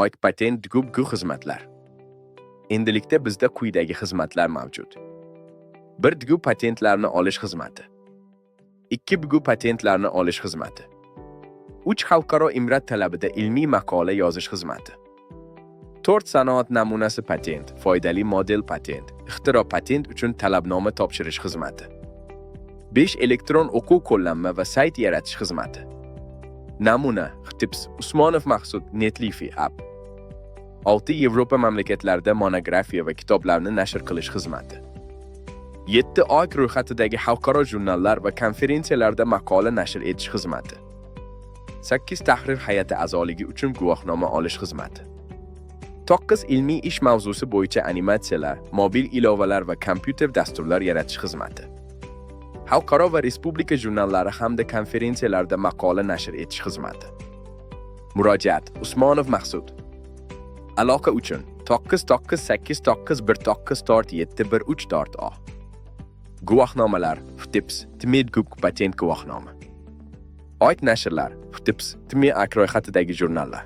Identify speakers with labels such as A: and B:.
A: oid patent gubgu xizmatlar. Endilikda bizda quyidagi xizmatlar mavjud. 1 dgu patentlarni olish xizmati. 2 bugu patentlarni olish xizmati. 3 xalqaro imrat talabida ilmiy maqola yozish xizmati. 4 sanoat namunasi patent, foydali model patent, ixtiro patent uchun talabnoma topshirish xizmati. 5 elektron o'quv qo'llanma va sayt yaratish xizmati. Namuna, Xtips, Usmonov Maqsud, Netlifi app. 6 Yevropa mamlakatlarida monografiya va kitoblarni nashr qilish xizmati. 7 OIK ro'yxatidagi xalqaro jurnallar va konferensiyalarda maqola nashr etish xizmati. 8 tahrir hay'ati a'zoligi uchun guvohnoma olish xizmati. 9 ilmiy ish mavzusi bo'yicha animatsiyalar, mobil ilovalar va kompyuter dasturlar yaratish xizmati. Xalqaro va respublika jurnallari hamda konferensiyalarda maqola nashr etish xizmati. Murojaat: Usmonov Maqsud. Aloqa uchun 99891947134 Guvohnomalar: Xtips, Tmedgub patent guvohnoma. OIK nashrlar: Xtips, Tme ak ro'yxatidagi jurnallar.